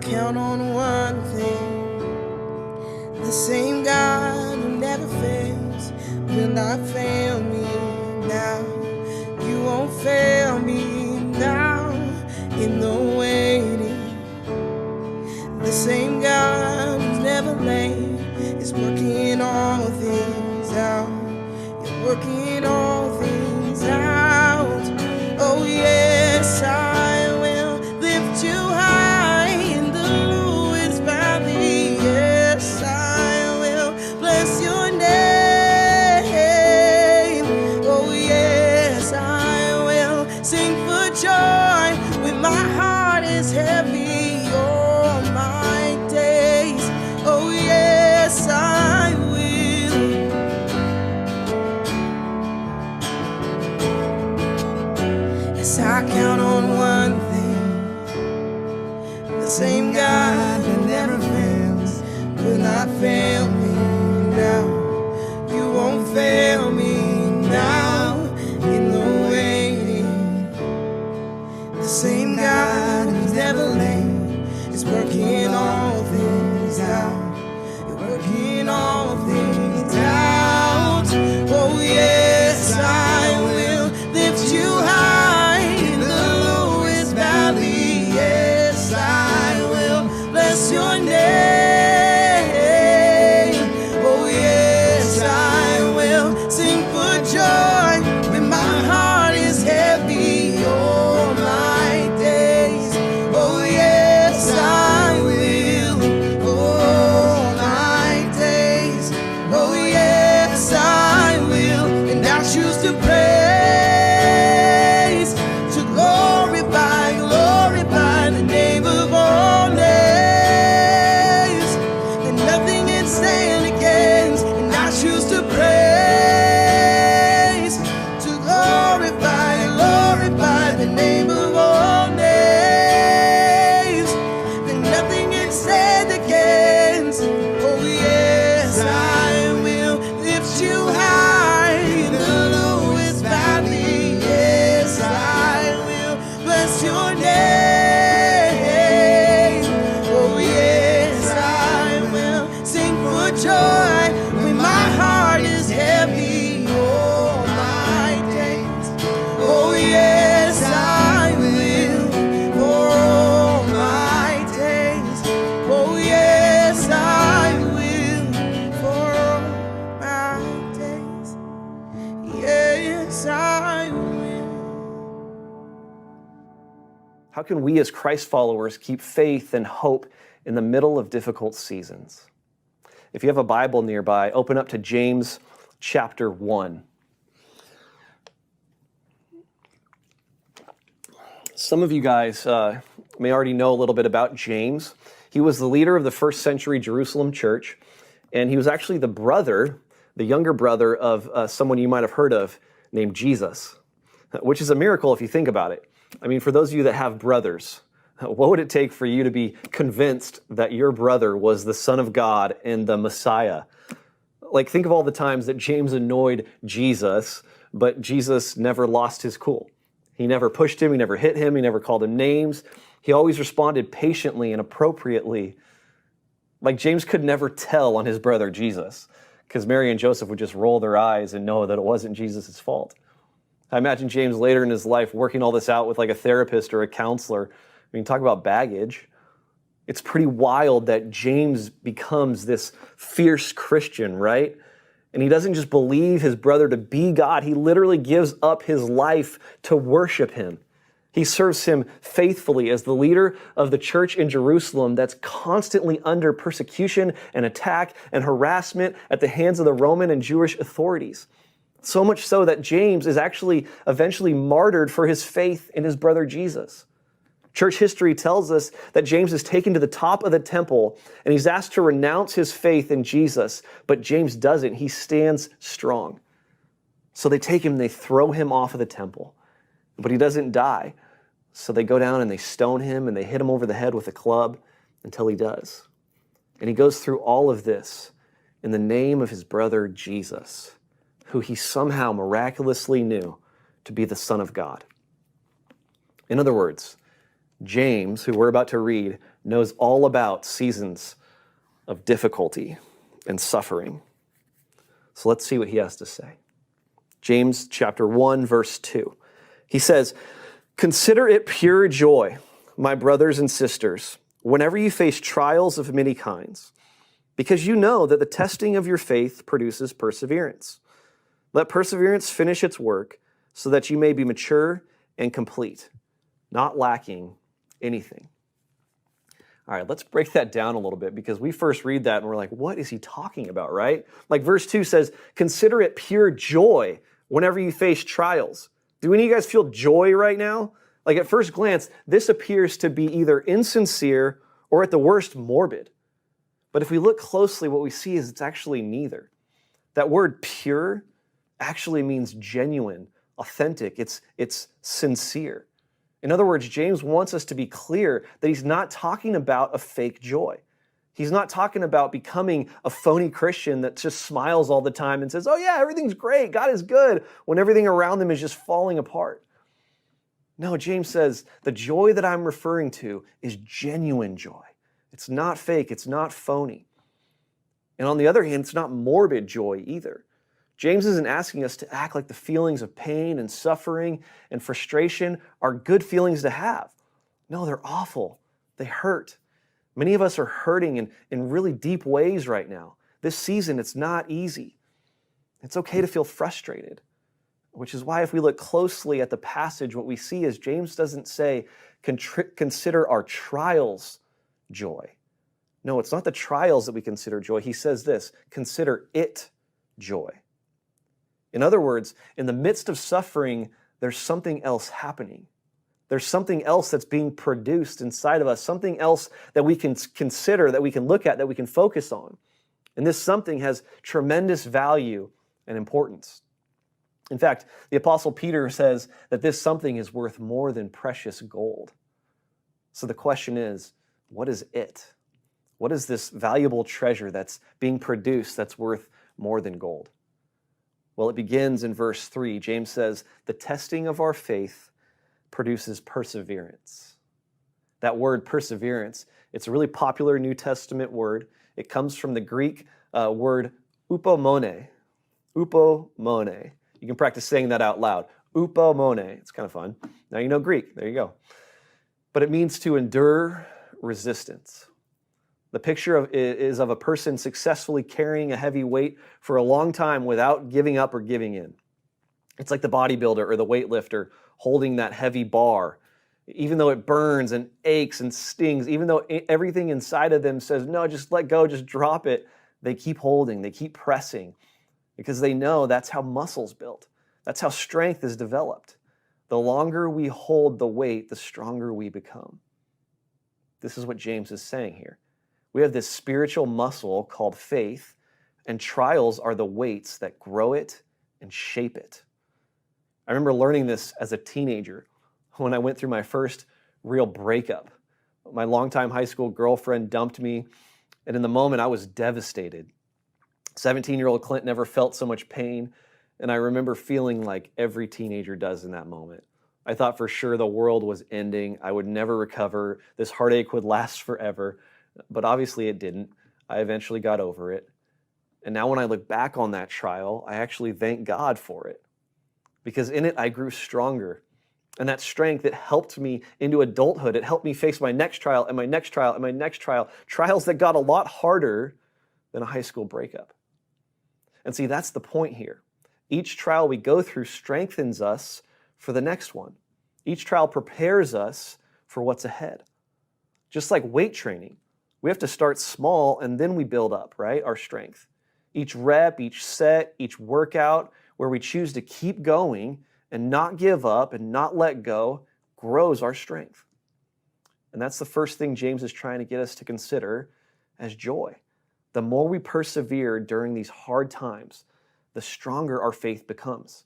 count on one thing. The same God who never fails will not fail me now. You won't fail me now in the waiting. The same God who's never late is working all things out. You're working all things out. Oh yes, I will lift you high in the lowest valley. Yes, I will bless your name. Oh yes, I will sing for joy when my heart is heavy all my days. Oh yes, I will. Yes, I count on one thing. The same God that never fails will not fail me now. You won't fail me now in the waiting. The same God who's never late is working all things out. You're working all things out. Oh yes, I will lift you high in the lowest valley. Yes, I will bless your name. Oh yes, I will sing for joy when my heart is heavy all my days. Oh yes, I will all my days. Oh yes, I will, and I choose to praise, to glorify the name of all names, and nothing can stand against. And I choose to praise, to glorify the name of all names, and nothing can stand against. Oh yes, I will lift you high in the lowest valley. Yes, I will bless your name. Oh yes, I will sing for joy when my heart is heavy all my days. Oh yes, I will for all my days. Oh yes, I will for all my days. Yes, I will. How can we as Christ followers keep faith and hope in the middle of difficult seasons? If you have a Bible nearby, open up to James chapter 1. Some of you guys may already know a little bit about James. He was the leader of the first century Jerusalem church, and he was actually the younger brother of someone you might have heard of named Jesus, which is a miracle if you think about it. I mean, for those of you that have brothers, what would it take for you to be convinced that your brother was the Son of God and the Messiah? Like, think of all the times that James annoyed Jesus, but Jesus never lost his cool. He never pushed him, he never hit him, he never called him names. He always responded patiently and appropriately. Like, James could never tell on his brother Jesus, because Mary and Joseph would just roll their eyes and know that it wasn't Jesus' fault. I imagine James later in his life working all this out with like a therapist or a counselor. I mean, talk about baggage. It's pretty wild that James becomes this fierce Christian, right? And he doesn't just believe his brother to be God. He literally gives up his life to worship him. He serves him faithfully as the leader of the church in Jerusalem that's constantly under persecution and attack and harassment at the hands of the Roman and Jewish authorities. So much so that James is actually eventually martyred for his faith in his brother Jesus. Church history tells us that James is taken to the top of the temple and he's asked to renounce his faith in Jesus, but James doesn't. He stands strong. So they take him, they throw him off of the temple, but he doesn't die. So they go down and they stone him and they hit him over the head with a club until he does. And he goes through all of this in the name of his brother Jesus, who he somehow miraculously knew to be the Son of God. In other words, James, who we're about to read, knows all about seasons of difficulty and suffering. So let's see what he has to say. James chapter 1, verse 2. He says, "Consider it pure joy, my brothers and sisters, whenever you face trials of many kinds, because you know that the testing of your faith produces perseverance. Let perseverance finish its work, so that you may be mature and complete, not lacking anything." All right, let's break that down a little bit, because we first read that and we're like, what is he talking about, right? Like verse 2 says, consider it pure joy whenever you face trials. Do any of you guys feel joy right now? Like at first glance, this appears to be either insincere or at the worst morbid. But if we look closely, what we see is it's actually neither. That word pure actually means genuine, authentic. It's sincere. In other words, James wants us to be clear that he's not talking about a fake joy. He's not talking about becoming a phony Christian that just smiles all the time and says, oh yeah, everything's great, God is good, when everything around them is just falling apart. No, James says the joy that I'm referring to is genuine joy. It's not fake, it's not phony. And on the other hand, it's not morbid joy either. James isn't asking us to act like the feelings of pain and suffering and frustration are good feelings to have. No, they're awful. They hurt. Many of us are hurting in really deep ways right now. This season, it's not easy. It's okay to feel frustrated, which is why if we look closely at the passage, what we see is James doesn't say, consider our trials joy. No, it's not the trials that we consider joy. He says this, consider it joy. In other words, in the midst of suffering, there's something else happening. There's something else that's being produced inside of us, something else that we can consider, that we can look at, that we can focus on. And this something has tremendous value and importance. In fact, the Apostle Peter says that this something is worth more than precious gold. So the question is, what is it? What is this valuable treasure that's being produced that's worth more than gold? Well, it begins in verse 3. James says, the testing of our faith produces perseverance. That word perseverance, it's a really popular New Testament word. It comes from the Greek word upomone. Upomone. You can practice saying that out loud. Upomone. It's kind of fun. Now you know Greek. There you go. But it means to endure resistance. The picture is of a person successfully carrying a heavy weight for a long time without giving up or giving in. It's like the bodybuilder or the weightlifter holding that heavy bar. Even though it burns and aches and stings, even though everything inside of them says, no, just let go, just drop it, they keep holding, they keep pressing, because they know that's how muscle's built. That's how strength is developed. The longer we hold the weight, the stronger we become. This is what James is saying here. We have this spiritual muscle called faith, and trials are the weights that grow it and shape it. I remember learning this as a teenager when I went through my first real breakup. My longtime high school girlfriend dumped me, and in the moment I was devastated. 17-year-old Clint never felt so much pain, and I remember feeling like every teenager does in that moment. I thought for sure the world was ending. I would never recover. This heartache would last forever. But obviously it didn't. I eventually got over it. And now when I look back on that trial, I actually thank God for it. Because in it, I grew stronger. And that strength, it helped me into adulthood. It helped me face my next trial and my next trial and my next trial. Trials that got a lot harder than a high school breakup. And see, that's the point here. Each trial we go through strengthens us for the next one. Each trial prepares us for what's ahead. Just like weight training. We have to start small and then we build up, right? Our strength. Each rep, each set, each workout where we choose to keep going and not give up and not let go grows our strength. And that's the first thing James is trying to get us to consider as joy. The more we persevere during these hard times, the stronger our faith becomes.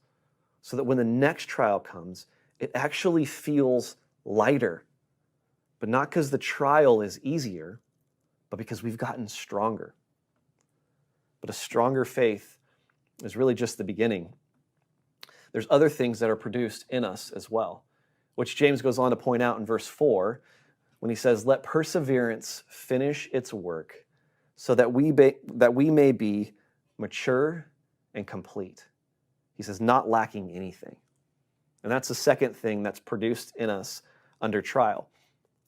So that when the next trial comes, it actually feels lighter. But not because the trial is easier, but because we've gotten stronger. But a stronger faith is really just the beginning. There's other things that are produced in us as well. which James goes on to point out in verse 4 when he says, let perseverance finish its work so that we may be mature and complete. He says, not lacking anything. And that's the second thing that's produced in us under trial.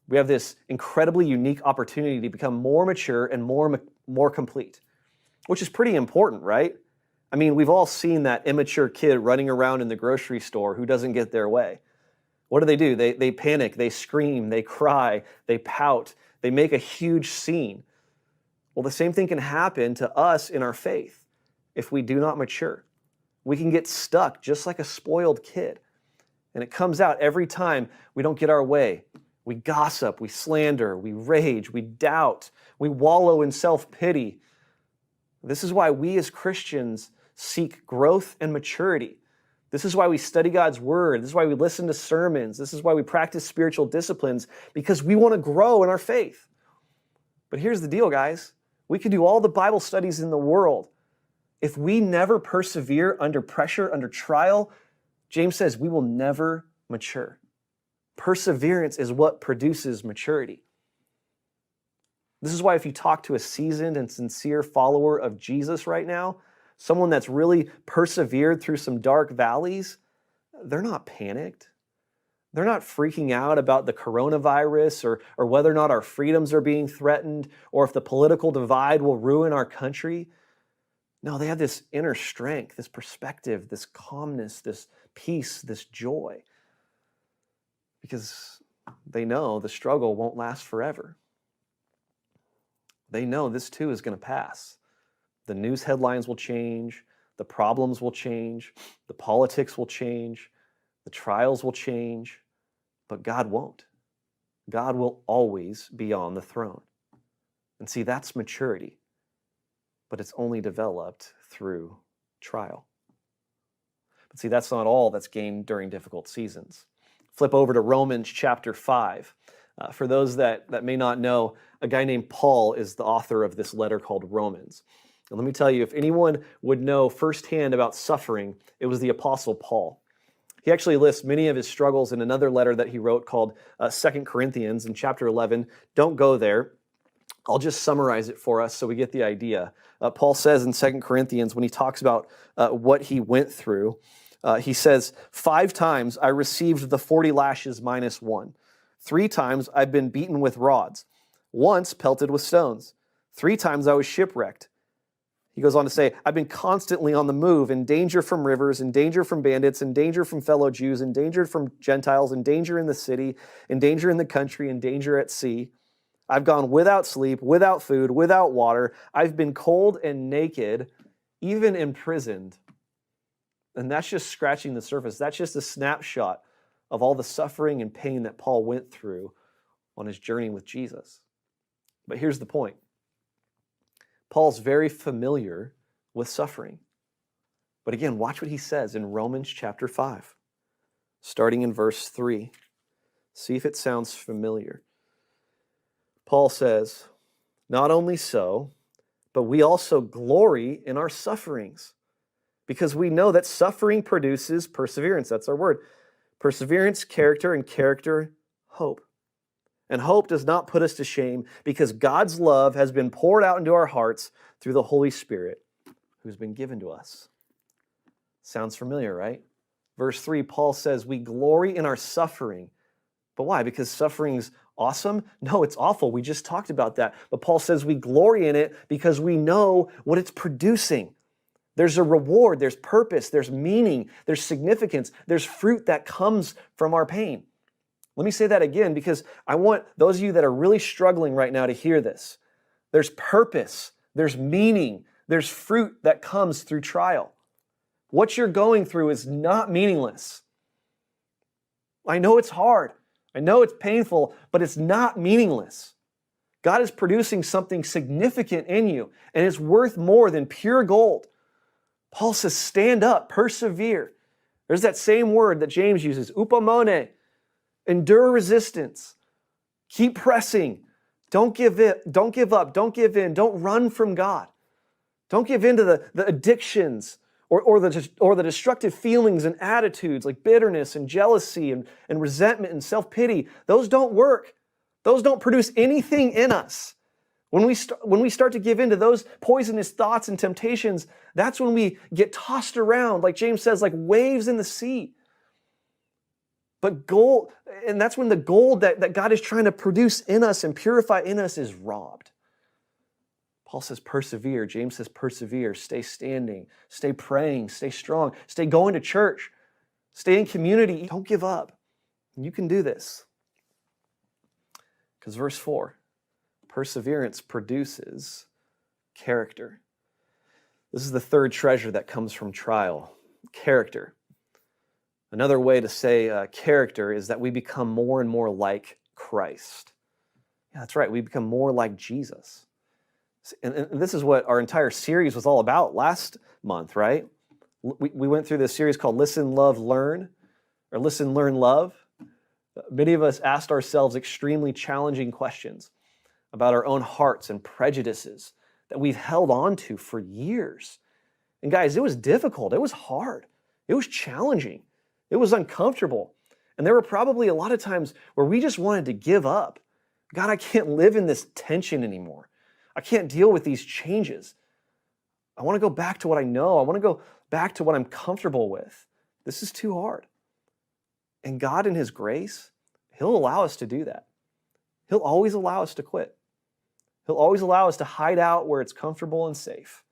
We have this incredibly unique opportunity to become more mature and more complete, which is pretty important, right? I mean, we've all seen that immature kid running around in the grocery store who doesn't get their way. What do? They panic, they scream, they cry, they pout, they make a huge scene. Well, the same thing can happen to us in our faith if we do not mature. We can get stuck just like a spoiled kid. And it comes out every time we don't get our way. We gossip, we slander, we rage, we doubt, we wallow in self-pity. This is why we as Christians seek growth and maturity. This is why we study God's word. This is why we listen to sermons. This is why we practice spiritual disciplines, because we want to grow in our faith. But here's the deal, guys. We can do all the Bible studies in the world. If we never persevere under pressure, under trial, James says we will never mature. Perseverance is what produces maturity. This is why if you talk to a seasoned and sincere follower of Jesus right now, someone that's really persevered through some dark valleys, they're not panicked. They're not freaking out about the coronavirus or whether or not our freedoms are being threatened or if the political divide will ruin our country. No, they have this inner strength, this perspective, this calmness, this peace, this joy. Because they know the struggle won't last forever. They know this too is going to pass. The news headlines will change, the problems will change, the politics will change, the trials will change, but God won't. God will always be on the throne. And see, that's maturity, but it's only developed through trial. But see, that's not all that's gained during difficult seasons. Flip over to Romans chapter 5. For those that may not know, a guy named Paul is the author of this letter called Romans. And let me tell you, if anyone would know firsthand about suffering, it was the Apostle Paul. He actually lists many of his struggles in another letter that he wrote called 2 Corinthians in chapter 11. Don't go there. I'll just summarize it for us so we get the idea. Paul says in 2 Corinthians, when he talks about what he went through, he says, 5 times I received the 40 lashes minus 1. 3 times I've been beaten with rods. Once pelted with stones. 3 times I was shipwrecked. He goes on to say, I've been constantly on the move, in danger from rivers, in danger from bandits, in danger from fellow Jews, in danger from Gentiles, in danger in the city, in danger in the country, in danger at sea. I've gone without sleep, without food, without water. I've been cold and naked, even imprisoned. And that's just scratching the surface. That's just a snapshot of all the suffering and pain that Paul went through on his journey with Jesus. But here's the point. Paul's very familiar with suffering. But again, watch what he says in Romans chapter 5, starting in verse 3. See if it sounds familiar. Paul says, not only so, but we also glory in our sufferings, because we know that suffering produces perseverance. That's our word. Perseverance, character, and character, hope. And hope does not put us to shame, because God's love has been poured out into our hearts through the Holy Spirit who's been given to us. Sounds familiar, right? Verse 3, Paul says, we glory in our suffering. But why? Because suffering's awesome? No, it's awful. We just talked about that. But Paul says we glory in it because we know what it's producing. There's a reward, there's purpose, there's meaning, there's significance, there's fruit that comes from our pain. Let me say that again because I want those of you that are really struggling right now to hear this. There's purpose, there's meaning, there's fruit that comes through trial. What you're going through is not meaningless. I know it's hard. I know it's painful, but it's not meaningless. God is producing something significant in you, and it's worth more than pure gold. Paul says, stand up, persevere. There's that same word that James uses, upomone. Endure resistance. Keep pressing. Don't give up. Don't give in. Don't run from God. Don't give in to the addictions or the destructive feelings and attitudes like bitterness and jealousy and resentment and self-pity. Those don't work. Those don't produce anything in us. When we start to give in to those poisonous thoughts and temptations, that's when we get tossed around, like James says, like waves in the sea. But gold, and that's when the gold that God is trying to produce in us and purify in us is robbed. Paul says persevere. James says persevere. Stay standing. Stay praying. Stay strong. Stay going to church. Stay in community. Don't give up. You can do this. Because verse 4, perseverance produces character. This is the third treasure that comes from trial, character. Another way to say character is that we become more and more like Christ. Yeah, that's right. We become more like Jesus. And this is what our entire series was all about last month, right? We went through this series called Listen, Love, Learn, or Listen, Learn, Love. Many of us asked ourselves extremely challenging questions about our own hearts and prejudices that we've held on to for years. And guys, it was difficult. It was hard. It was challenging. It was uncomfortable. And there were probably a lot of times where we just wanted to give up. God, I can't live in this tension anymore. I can't deal with these changes. I want to go back to what I know. I want to go back to what I'm comfortable with. This is too hard. And God, in His grace, He'll allow us to do that. He'll always allow us to quit. He'll always allow us to hide out where it's comfortable and safe.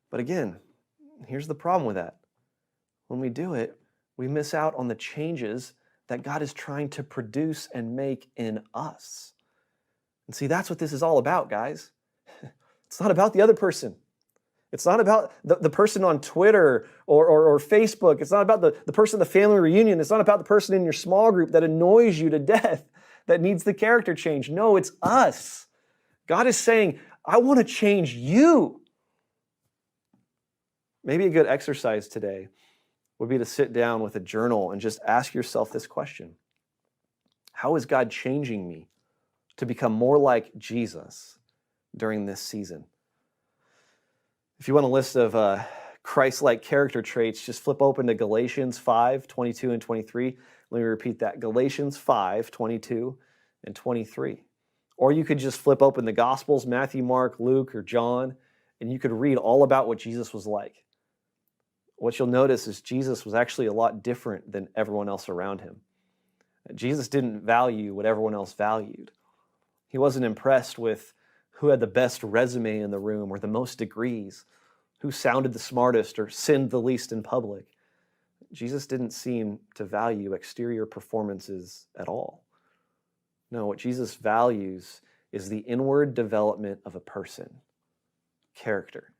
But again, here's the problem with that. When we do it, we miss out on the changes that God is trying to produce and make in us. And see, that's what this is all about, guys. It's not about the other person. It's not about the person on Twitter or Facebook. It's not about the person at the family reunion. It's not about the person in your small group that annoys you to death, that needs the character change. No, it's us. God is saying, I want to change you. Maybe a good exercise today would be to sit down with a journal and just ask yourself this question. How is God changing me to become more like Jesus during this season? If you want a list of Christ-like character traits, just flip open to Galatians 5, 22 and 23. Let me repeat that. Galatians 5, 22 and 23. Or you could just flip open the Gospels, Matthew, Mark, Luke, or John, and you could read all about what Jesus was like. What you'll notice is Jesus was actually a lot different than everyone else around him. Jesus didn't value what everyone else valued. He wasn't impressed with who had the best resume in the room or the most degrees, who sounded the smartest or sinned the least in public. Jesus didn't seem to value exterior performances at all. No, what Jesus values is the inward development of a person, character.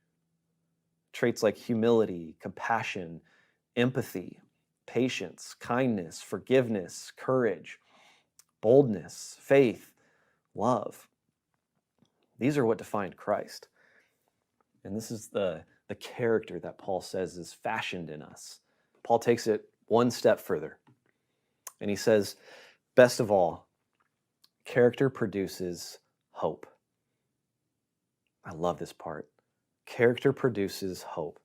Traits like humility, compassion, empathy, patience, kindness, forgiveness, courage, boldness, faith, love. These are what defined Christ. And this is the character that Paul says is fashioned in us. Paul takes it one step further. And he says, best of all, character produces hope. I love this part. Character produces hope.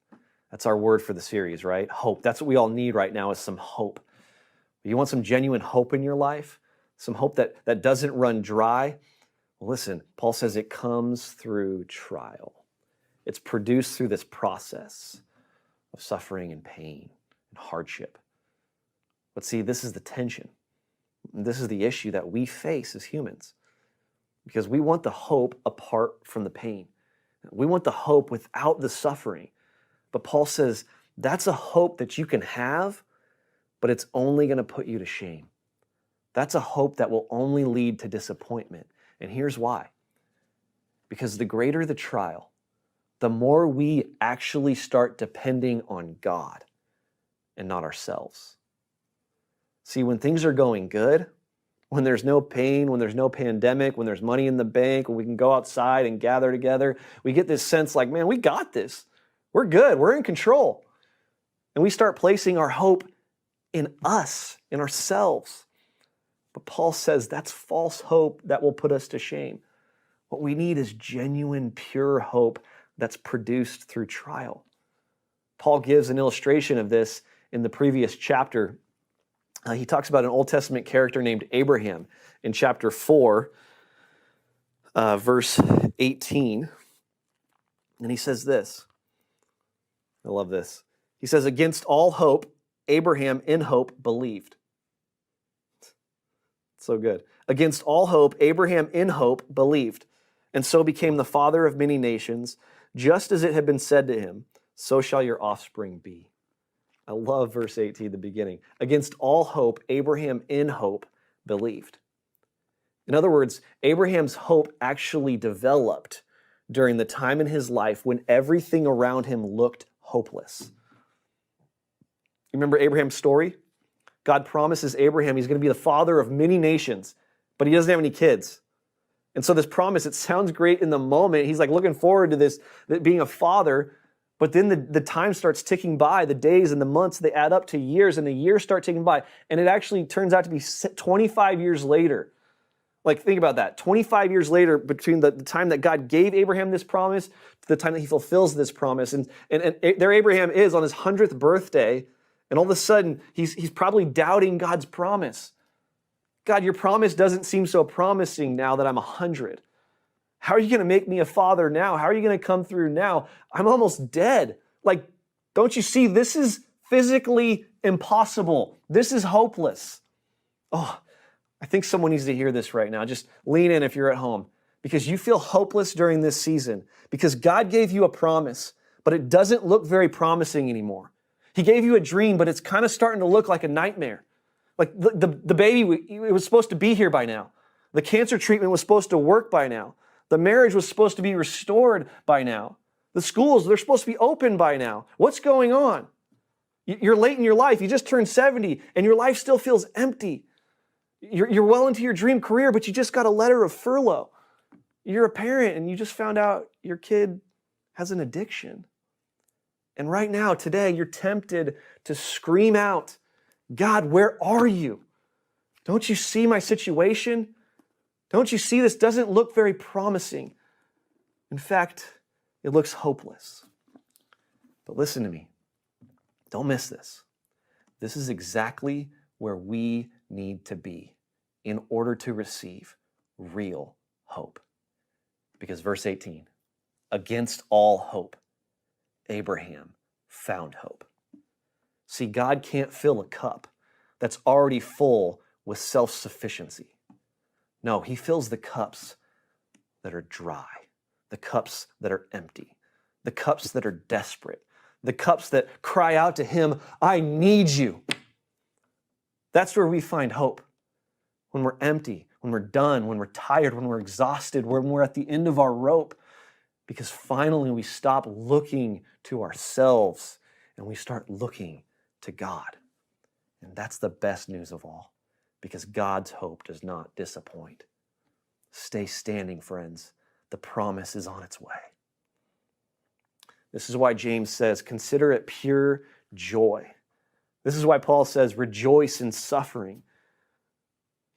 That's our word for the series, right? Hope. That's what we all need right now is some hope. You want some genuine hope in your life? Some hope that doesn't run dry? Well, listen, Paul says it comes through trial. It's produced through this process of suffering and pain and hardship. But see, this is the tension. This is the issue that we face as humans because we want the hope apart from the pain. We want the hope without the suffering. But Paul says that's a hope that you can have, but it's only going to put you to shame. That's a hope that will only lead to disappointment. And here's why. Because the greater the trial, the more we actually start depending on God and not ourselves. See, when things are going good, when there's no pain, when there's no pandemic, when there's money in the bank, when we can go outside and gather together, we get this sense like, man, we got this. We're good. We're in control. And we start placing our hope in us, in ourselves. But Paul says that's false hope that will put us to shame. What we need is genuine, pure hope that's produced through trial. Paul gives an illustration of this in the previous chapter. He talks about an Old Testament character named Abraham in chapter 4, verse 18. And he says this. I love this. He says, against all hope, Abraham in hope believed. So good. Against all hope, Abraham in hope believed, and so became the father of many nations, just as it had been said to him, so shall your offspring be. I love verse 18, the beginning. Against all hope, Abraham in hope believed. In other words, Abraham's hope actually developed during the time in his life when everything around him looked hopeless. You remember Abraham's story? God promises Abraham he's going to be the father of many nations, but he doesn't have any kids. And so this promise, it sounds great in the moment. He's like looking forward to this, being a father, but then the time starts ticking by, the days and the months, they add up to years, and the years start ticking by, and it actually turns out to be 25 years later. Like, think about that. 25 years later, between the time that God gave Abraham this promise to the time that he fulfills this promise. And there Abraham is on his 100th birthday, and all of a sudden, he's probably doubting God's promise. God, your promise doesn't seem so promising now that I'm 100. How are you going to make me a father now? How are you going to come through now? I'm almost dead. Like, don't you see? This is physically impossible. This is hopeless. Oh, I think someone needs to hear this right now. Just lean in if you're at home, because you feel hopeless during this season because God gave you a promise, but it doesn't look very promising anymore. He gave you a dream, but it's kind of starting to look like a nightmare. Like the baby, it was supposed to be here by now. The cancer treatment was supposed to work by now. The marriage was supposed to be restored by now. The schools, they're supposed to be open by now. What's going on? You're late in your life. You just turned 70 and your life still feels empty. You're well into your dream career, but you just got a letter of furlough. You're a parent and you just found out your kid has an addiction. And right now, today, you're tempted to scream out, God, where are you? Don't you see my situation? Don't you see this doesn't look very promising? In fact, it looks hopeless. But listen to me. Don't miss this. This is exactly where we need to be in order to receive real hope. Because verse 18, against all hope, Abraham found hope. See, God can't fill a cup that's already full with self-sufficiency. No, he fills the cups that are dry, the cups that are empty, the cups that are desperate, the cups that cry out to him, I need you. That's where we find hope. When we're empty, when we're done, when we're tired, when we're exhausted, when we're at the end of our rope, because finally we stop looking to ourselves and we start looking to God. And that's the best news of all, because God's hope does not disappoint. Stay standing, friends. The promise is on its way. This is why James says, consider it pure joy. This is why Paul says, rejoice in suffering.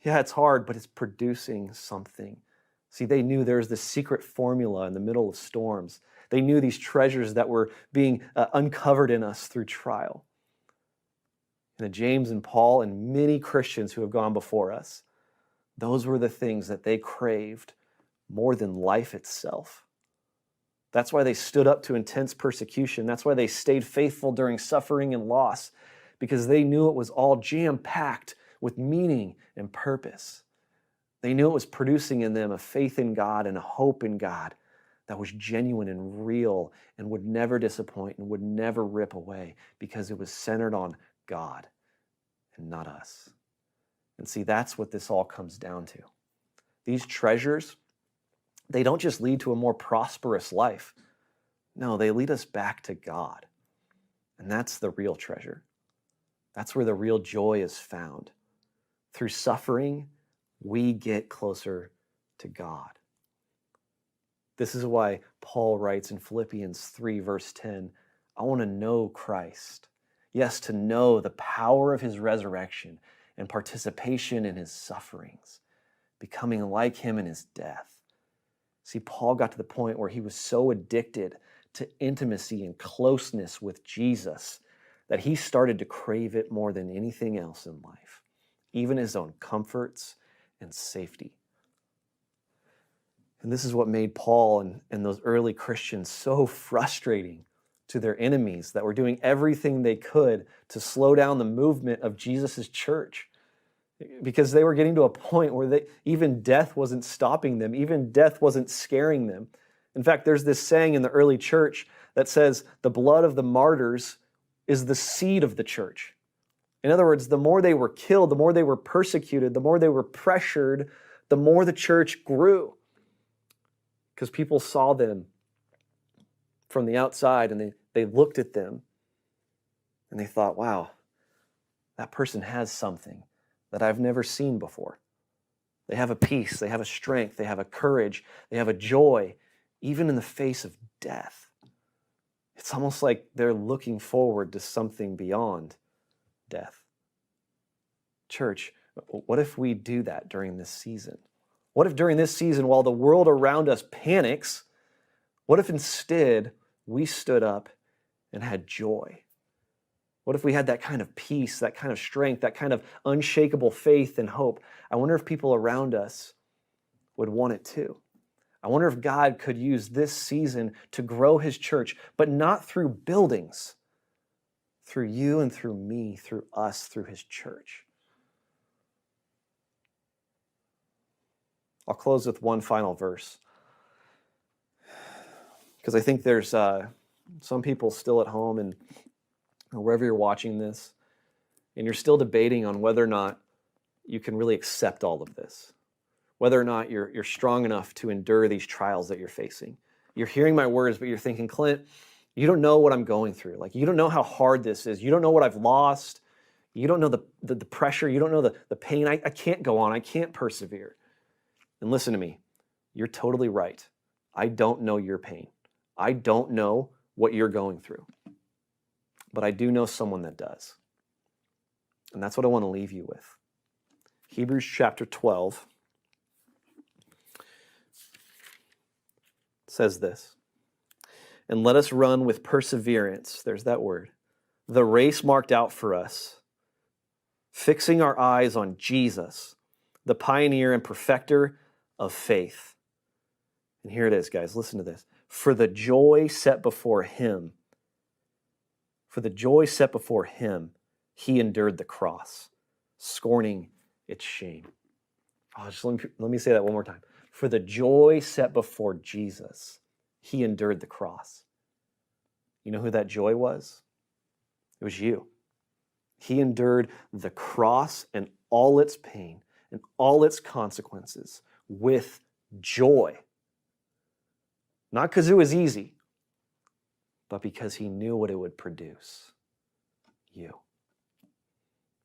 Yeah, it's hard, but it's producing something. See, they knew there was this secret formula in the middle of storms. They knew these treasures that were being uncovered in us through trial. And James and Paul and many Christians who have gone before us, those were the things that they craved more than life itself. That's why they stood up to intense persecution. That's why they stayed faithful during suffering and loss, because they knew it was all jam-packed with meaning and purpose. They knew it was producing in them a faith in God and a hope in God that was genuine and real and would never disappoint and would never rip away, because it was centered on God and not us. And see, that's what this all comes down to. These treasures, they don't just lead to a more prosperous life. No, they lead us back to God. And that's the real treasure. That's where the real joy is found. Through suffering, we get closer to God. This is why Paul writes in Philippians 3, verse 10, I want to know Christ. Yes, to know the power of his resurrection and participation in his sufferings, becoming like him in his death. See, Paul got to the point where he was so addicted to intimacy and closeness with Jesus that he started to crave it more than anything else in life, even his own comforts and safety. And this is what made Paul and those early Christians so frustrating to their enemies that were doing everything they could to slow down the movement of Jesus' church, because they were getting to a point where even death wasn't stopping them, even death wasn't scaring them. In fact, there's this saying in the early church that says the blood of the martyrs is the seed of the church. In other words, the more they were killed, the more they were persecuted, the more they were pressured, the more the church grew. Because people saw them from the outside and they looked at them and they thought, wow, that person has something that I've never seen before. They have a peace, they have a strength, they have a courage, they have a joy, even in the face of death. It's almost like they're looking forward to something beyond death. Church, what if we do that during this season? What if during this season, while the world around us panics, what if instead we stood up and had joy? What if we had that kind of peace, that kind of strength, that kind of unshakable faith and hope? I wonder if people around us would want it too. I wonder if God could use this season to grow his church, but not through buildings, through you and through me, through us, through his church. I'll close with one final verse, because I think there's some people still at home and wherever you're watching this, and you're still debating on whether or not you can really accept all of this, whether or not you're strong enough to endure these trials that you're facing. You're hearing my words, but you're thinking, Clint, you don't know what I'm going through. Like, you don't know how hard this is. You don't know what I've lost. You don't know the pressure. You don't know the pain. I can't go on. I can't persevere. And listen to me. You're totally right. I don't know your pain. I don't know what you're going through. But I do know someone that does. And that's what I want to leave you with. Hebrews chapter 12 says this, and let us run with perseverance, there's that word, the race marked out for us, fixing our eyes on Jesus, the pioneer and perfecter of faith. And here it is, guys, listen to this. For the joy set before him, he endured the cross, scorning its shame. Oh, just let me say that one more time. For the joy set before Jesus, he endured the cross. You know who that joy was? It was you. He endured the cross and all its pain and all its consequences with joy. Not because it was easy, but because he knew what it would produce. You.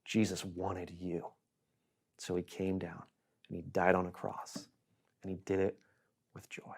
Jesus wanted you. So he came down and he died on a cross, and he did it with joy.